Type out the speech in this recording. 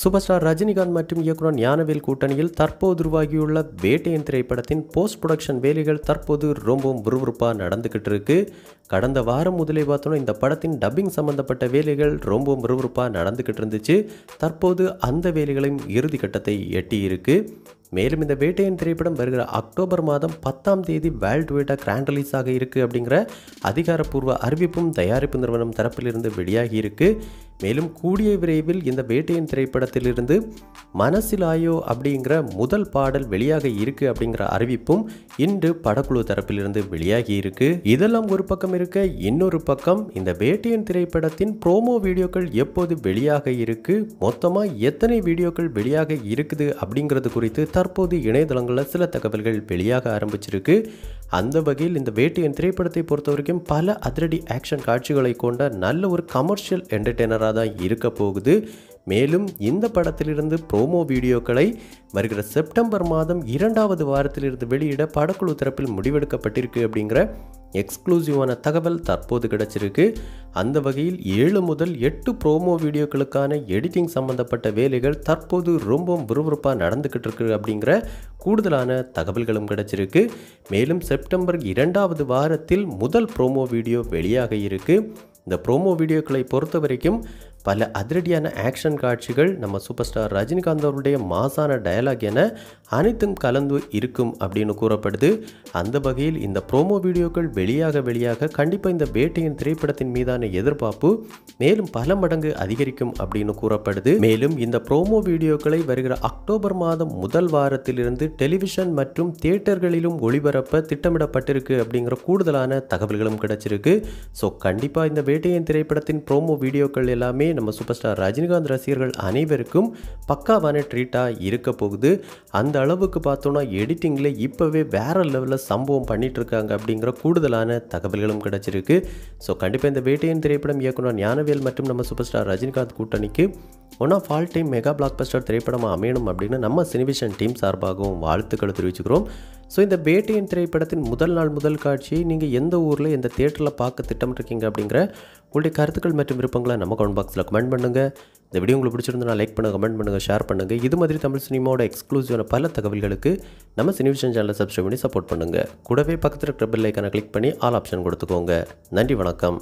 Super star Rajinikanth மற்றும் இயக்குனர் ஞானவேல் கூட்டணியில் தற்போது உருவாகியுள்ள வேட்டையன் திரைப்படத்தின் போஸ்ட் ப்ரொடக்ஷன் வேலைகள் தற்போது ரொம்பவும் விறுவிறுப்பாக நடந்துக்கிட்டு இருக்கு. கடந்த வாரம் முதலே பார்த்தோன்னா இந்த படத்தின் டப்பிங் சம்பந்தப்பட்ட வேலைகள் ரொம்பவும் விறுவிறுப்பாக நடந்துக்கிட்டு இருந்துச்சு. தற்போது அந்த வேலைகளையும் இறுதி கட்டத்தை எட்டியிருக்கு. மேலும் இந்த வேட்டையன் திரைப்படம் வருகிற அக்டோபர் மாதம் 10ஆம் தேதி வேர்ல்டு வைடாக கிராண்ட் ரிலீஸ் ஆக இருக்குது அப்படிங்கிற அதிகாரப்பூர்வ அறிவிப்பும் தயாரிப்பு நிறுவனம் தரப்பிலிருந்து வெளியாகி இருக்கு. மேலும் கூடிய விரைவில் இந்த வேட்டையன் திரைப்படத்திலிருந்து மனசிலாயோ அப்படிங்கிற முதல் பாடல் வெளியாக இருக்கு அப்படிங்கிற அறிவிப்பும் இன்று படக்குழு தரப்பிலிருந்து வெளியாகி இருக்கு. இதெல்லாம் ஒரு பக்கம் இருக்க, இன்னொரு பக்கம் இந்த வேட்டையன் திரைப்படத்தின் ப்ரோமோ வீடியோக்கள் எப்போது வெளியாக இருக்கு, மொத்தமா எத்தனை வீடியோக்கள் வெளியாக இருக்குது அப்படிங்கிறது குறித்து தற்போது இணையதளங்களில் சில தகவல்கள் வெளியாக ஆரம்பிச்சிருக்கு. அந்த வகையில் இந்த வேட்டையன் திரைப்படத்தை பொறுத்த வரைக்கும் பல அதிரடி ஆக்ஷன் காட்சிகளை கொண்ட நல்ல ஒரு கமர்ஷியல் என்டர்டெய்னராக தான் இருக்க போகுது. மேலும் இந்த படத்திலிருந்து ப்ரோமோ வீடியோக்களை வருகிற செப்டம்பர் மாதம் 2வது வாரத்திலிருந்து வெளியிட படக்குழு தரப்பில் முடிவெடுக்கப்பட்டிருக்கு அப்படிங்கிற எக்ஸ்க்ளூசிவான தகவல் தற்போது கிடைச்சிருக்கு. அந்த வகையில் 7 முதல் 8 ப்ரோமோ வீடியோக்களுக்கான எடிட்டிங் சம்பந்தப்பட்ட வேலைகள் தற்போது ரொம்பவும் விறுவிறுப்பாக நடந்துக்கிட்டு இருக்கு அப்படிங்கிற கூடுதலான தகவல்களும் கிடைச்சிருக்கு. மேலும் செப்டம்பர் 2வது வாரத்தில் முதல் ப்ரோமோ வீடியோ வெளியாக இருக்கு. இந்த ப்ரோமோ வீடியோக்களை பொறுத்த வரைக்கும் பல அதிரடியான ஆக்ஷன் காட்சிகள், நம்ம சூப்பர் ஸ்டார் ரஜினிகாந்த் அவருடைய மாசான டயலாக் என அனைத்தும் கலந்து இருக்கும் அப்படின்னு கூறப்படுது. அந்த வகையில் இந்த ப்ரோமோ வீடியோக்கள் வெளியாக கண்டிப்பாக இந்த வேட்டையின் திரைப்படத்தின் மீதான எதிர்பார்ப்பு மேலும் பல மடங்கு அதிகரிக்கும் அப்படின்னு கூறப்படுது. மேலும் இந்த ப்ரோமோ வீடியோக்களை வருகிற அக்டோபர் மாதம் முதல் வாரத்திலிருந்து டெலிவிஷன் மற்றும் தியேட்டர்களிலும் ஒளிபரப்ப திட்டமிடப்பட்டிருக்கு அப்படிங்கிற கூடுதலான தகவல்களும் கிடைச்சிருக்கு. ஸோ கண்டிப்பாக இந்த வேட்டையின் திரைப்படத்தின் ப்ரோமோ வீடியோக்கள் எல்லாமே நம்ம சூப்பர் ஸ்டார் ரஜினிகாந்த் ரசிகர்கள் அனைவருக்கும் பக்காவான ட்ரீட்டாக இருக்க போகுது. அந்த அளவுக்கு பார்த்தோன்னா எடிட்டிங்கில் இப்போவே வேற லெவலில் சம்பவம் பண்ணிட்டு இருக்காங்க அப்படிங்கிற கூடுதலான தகவல்களும் கிடைச்சிருக்கு. ஸோ கண்டிப்பாக இந்த வேட்டையன் திரைப்படம் இயக்குனர் ஞானவேல் மற்றும் நம்ம சூப்பர் ஸ்டார் ரஜினிகாந்த் கூட்டணிக்கு one of all time mega blockbuster திரைப்படமாக அமையணும் அப்படின்னு நம்ம சினிவிஷன் டீம் சார்பாகவும் வாழ்த்துக்களை தெரிவிச்சுக்கிறோம். ஸோ இந்த வேட்டையன் திரைப்படத்தின் முதல் நாள் முதல் காட்சியை நீங்கள் எந்த ஊரில் எந்த தியேட்டரில் பார்க்க திட்டமிட்டிருக்கீங்க அப்படிங்கிற உங்களுடைய கருத்துக்கள் மற்றும் விருப்பங்களை நம்ம கமெண்ட் பாக்ஸில் கமெண்ட் பண்ணுங்கள். இந்த வீடியோ உங்களுக்கு பிடிச்சிருந்தா லைக் பண்ணுங்கள், கமெண்ட் பண்ணுங்கள், ஷேர் பண்ணுங்கள். இது மாதிரி தமிழ் சினிமாவோட எக்ஸ்க்ளூசிவான பல தகவல்களுக்கு நம்ம சினிவிஷன் சேனலை சப்ஸ்கிரைப் பண்ணி சப்போர்ட் பண்ணுங்கள். கூடவே பக்கத்தில் இருக்கிற பெல் ஐக்கானை கிளிக் பண்ணி ஆல் ஆப்ஷன் கொடுத்துக்கோங்க. நன்றி, வணக்கம்.